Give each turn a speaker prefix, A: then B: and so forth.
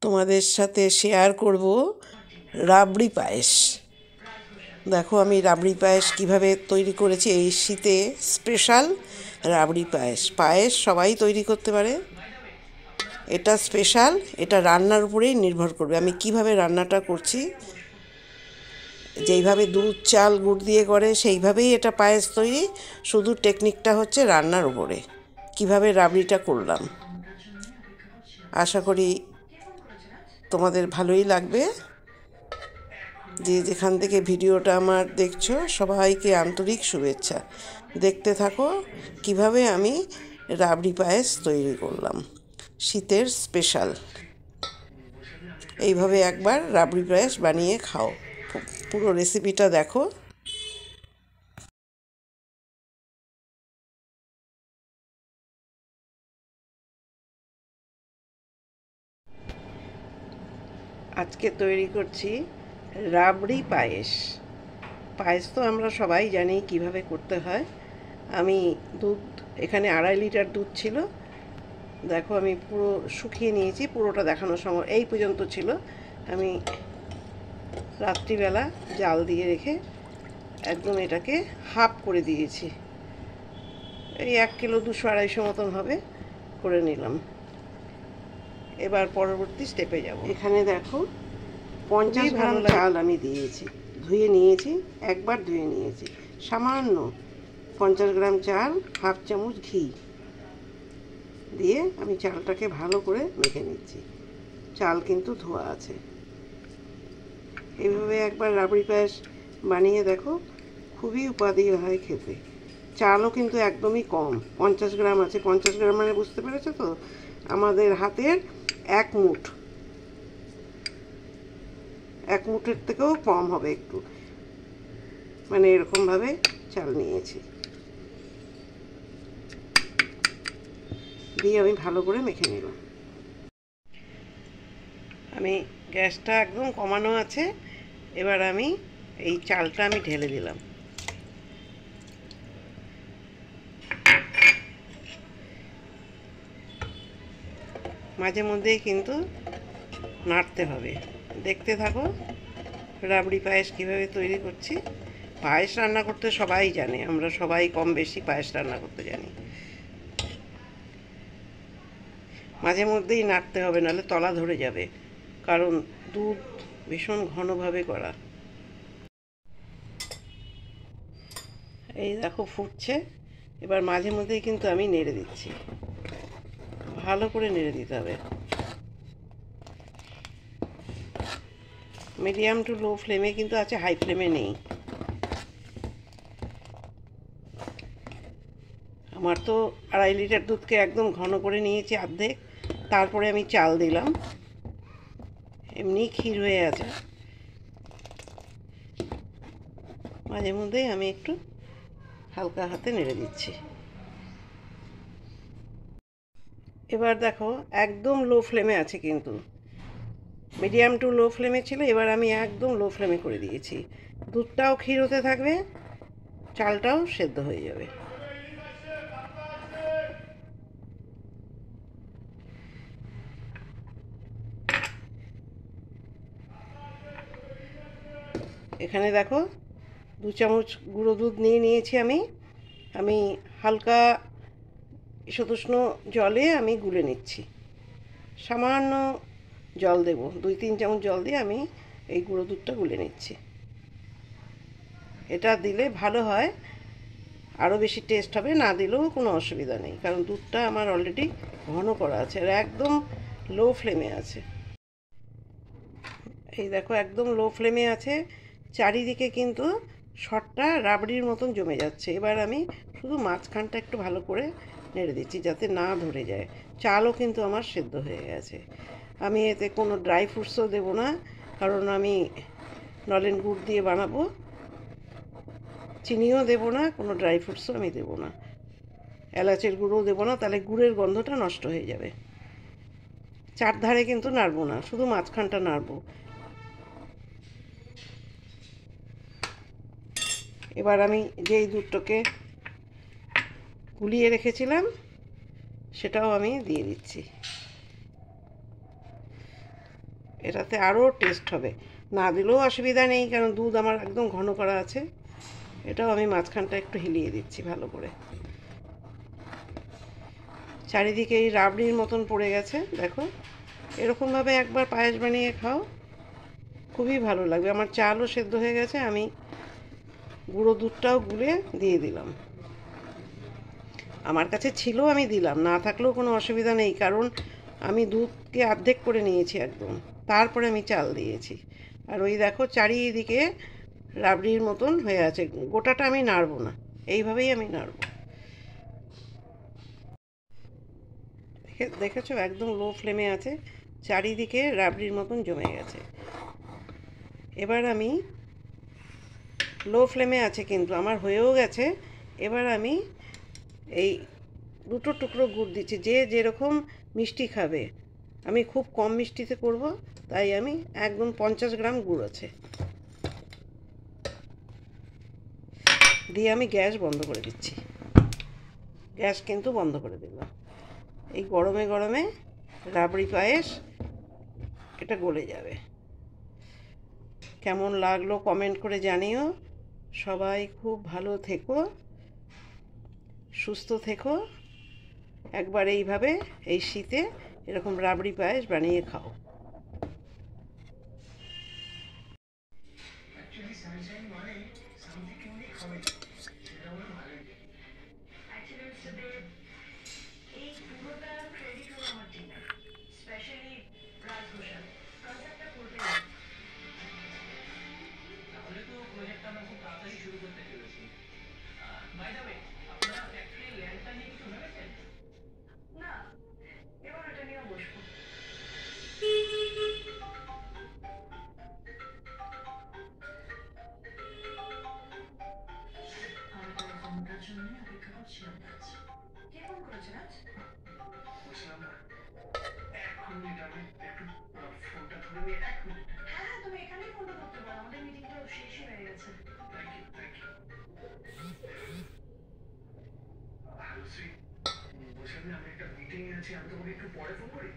A: তোমাদের সাথে শেয়ার করব রাবড়ি পায়েস। দেখো আমি রাবড়ি পায়েস কিভাবে তৈরি করেছি। এই শীতে স্পেশাল রাবড়ি পায়েস সবাই তৈরি করতে পারে। এটা স্পেশাল, এটা রান্নার উপরেই নির্ভর করবে আমি কিভাবে রান্নাটা করছি। যেইভাবে দুধ চাল গুড় দিয়ে করে সেইভাবেই এটা পায়েস তৈরি, শুধু টেকনিকটা হচ্ছে রান্নার উপরে কিভাবে রাবড়িটা করলাম। আশা করি তোমাদের ভালোই লাগবে। যে যেখান থেকে ভিডিওটা আমার দেখছো সবাইকে আন্তরিক শুভেচ্ছা। দেখতে থাকো কিভাবে আমি রাবড়ি পায়েস তৈরি করলাম, শীতের স্পেশাল। এইভাবে একবার রাবড়ি পায়েস বানিয়ে খাও। পুরো রেসিপিটা দেখো। আজকে তৈরি করছি রাবড়ি পায়েস। পায়েস তো আমরা সবাই জানি কিভাবে করতে হয়। আমি দুধ এখানে 2.5 লিটার দুধ ছিল। দেখো আমি পুরো শুকিয়ে নিয়েছি, পুরোটা দেখানোর সময় এই পর্যন্ত ছিল। আমি রাত্রিবেলা জাল দিয়ে রেখে একদম এটাকে হাফ করে দিয়েছি। এই 1 কিলো 200-250 মতন হবে করে নিলাম। এবার পরবর্তী স্টেপে যাব। এখানে দেখো 50 গ্রাম চাল আমি দিয়েছি, ধুয়ে নিয়েছি, একবার ধুয়ে নিয়েছি। সামান্য 50 গ্রাম চাল, হাফ চামচ ঘি দিয়ে আমি চালটাকে ভালো করে মেখে নিচ্ছি। চাল কিন্তু ধোয়া আছে। এইভাবে একবার রাবড়ি পায়েস বানিয়ে দেখো, খুবই উপাদেয় হয় খেতে। চালও কিন্তু একদমই কম, 50 গ্রাম আছে। 50 গ্রাম মানে বুঝতে পেরেছো তো, আমাদের হাতের 1 মুঠ, 1 মুঠের থেকেও কম হবে একটু, মানে এরকমভাবে চাল নিয়েছি। দিয়ে আমি ভালো করে মেখে নিলাম। আমি গ্যাসটা একদম কমানো আছে। এবার আমি এই চালটা আমি ঢেলে দিলাম। মাঝে মধ্যেই কিন্তু নাড়তে হবে। দেখতে থাকো রাবড়ি পায়েস কীভাবে তৈরি করছি। পায়েস রান্না করতে সবাই জানে, আমরা সবাই কম বেশি পায়েস রান্না করতে জানি। মাঝে মধ্যেই নাড়তে হবে, নাহলে তলা ধরে যাবে, কারণ দুধ ভীষণ ঘনভাবে করা। এই দেখো ফুটছে। এবার মাঝে মধ্যেই কিন্তু আমি নেড়ে দিচ্ছি, ভালো করে নেড়ে দিতে হবে। মিডিয়াম টু লো ফ্লেমে কিন্তু আছে, হাই ফ্লেমে নেই। আমার তো 2.5 লিটার দুধকে একদম ঘন করে নিয়েছি অর্ধেক, তারপরে আমি চাল দিলাম। এমনি ক্ষীর হয়ে আছে। মাঝে মধ্যেই আমি একটু হালকা হাতে নেড়ে দিচ্ছি। এবার দেখো একদম লো ফ্লেমে আছে, কিন্তু মিডিয়াম টু লো ফ্লেমে ছিল, এবার আমি একদম লো ফ্লেমে করে দিয়েছি। দুধটাও ক্ষীর হতে থাকবে, চালটাও সেদ্ধ হয়ে যাবে। এখানে দেখো 2 চামচ গুঁড়ো দুধ নিয়ে নিয়েছি আমি হালকা ঈষদুষ্ণ জলে আমি গুলে নিচ্ছি। সামান্য জল দেব, 2-3 চামচ জল দিয়ে আমি এই গুঁড়ো দুধটা গুলে নিচ্ছি। এটা দিলে ভালো হয়, আরও বেশি টেস্ট হবে। না দিলেও কোনো অসুবিধা নেই, কারণ দুধটা আমার অলরেডি ঘন করা আছে আর একদম লো ফ্লেমে আছে। এই দেখো একদম লো ফ্লেমে আছে, চারিদিকে কিন্তু শটটা রাবড়ির মতন জমে যাচ্ছে। এবার আমি শুধু মাঝখানটা একটু ভালো করে নেড়ে দিচ্ছি যাতে না ধরে যায়। চালও কিন্তু আমার সেদ্ধ হয়ে গেছে। আমি এতে কোনো ড্রাই ফ্রুটসও দেবো না, কারণ আমি নলেন গুড় দিয়ে বানাবো। চিনিও দেবো না, কোনো ড্রাই ফ্রুটসও আমি দেবো না, এলাচের গুঁড়োও দেবো না, তাহলে গুড়ের গন্ধটা নষ্ট হয়ে যাবে। চারধারে কিন্তু নাড়বো না, শুধু মাঝখানটা নাড়বো। এবার আমি যেই দুধটাকে গুলিয়ে রেখেছিলাম সেটাও আমি দিয়ে দিচ্ছি। এটাতে আরও টেস্ট হবে। না দিলেও অসুবিধা নেই, কারণ দুধ আমার একদম ঘন করা আছে। এটাও আমি মাঝখানটা একটু হিলিয়ে দিচ্ছি ভালো করে। চারিদিকে এই রাবড়ির মতন পড়ে গেছে, দেখো। এরকমভাবে একবার পায়েস বানিয়ে খাও, খুবই ভালো লাগবে। আমার চালও সেদ্ধ হয়ে গেছে, আমি গুঁড়ো দুধটাও গুলে দিয়ে দিলাম। আমার কাছে ছিল, আমি দিলাম, না থাকলেও কোনো অসুবিধা নেই, কারণ আমি দুধকে অর্ধেক করে নিয়েছি একদম, তারপরে আমি চাল দিয়েছি। আর ওই দেখো চারিদিকে রাবড়ির মতন হয়ে আছে। গোটাটা আমি নাড়বো না, এইভাবেই আমি নাড়বো। দেখেছো, একদম লো ফ্লেমে আছে, চারিদিকে রাবড়ির মতন জমে গেছে। এবার আমি, লো ফ্লেমে আছে কিন্তু আমার হয়েও গেছে। এবার আমি এই দুটো টুকরো গুড় দিচ্ছি, যে যেরকম মিষ্টি খাবে। আমি খুব কম মিষ্টিতে করব, তাই আমি একদম 50 গ্রাম গুড় আছে দিয়ে আমি গ্যাস বন্ধ করে দিচ্ছি। গ্যাস কিন্তু বন্ধ করে দিলাম। এই গরমে গরমে রাবড়ি পায়েস এটা গলে যাবে। কেমন লাগলো কমেন্ট করে জানিও। সবাই খুব ভালো থেকো, সুস্থ থেকো। একবার এইভাবে এই শীতে এরকম রাবড়ি পায়েস বানিয়ে খাও।
B: এই পুরোটা ক্রেডিট হলো আমার টিমের, স্পেশালি রাজ ঘোষাল। কনসেপ্টটা পুরোটাই ওর। তাহলে তো প্রজেক্টটা আমরা খুব তাড়াতাড়ি শুরু করতে চলেছি। বাই দ্য ওয়ে, আপনারা ফ্যাক্টরি ল্যান্ডটা নিয়ে কিছু ভেবেছেন? না, এবার ওটা নিয়েও বসবো। আমি তোর ফোনটার জন্য অপেক্ষা করছিলাম আজ। কে ফোন করেছে আজ? বলছিলাম না, 1 মিনিট আমি একটু ফোনটা ধরে নিয়ে 1 মিনিট। হ্যাঁ হ্যাঁ, তুমি এখানেই ফোনটা ধরতে পারো, আমাদের মিটিংটা শেষই হয়ে গেছে। Thank you thank you. Hello Shri, বলছিলাম আমি একটা মিটিংয়ে আছি, আমি তোমাকে একটু পরে ফোন করি।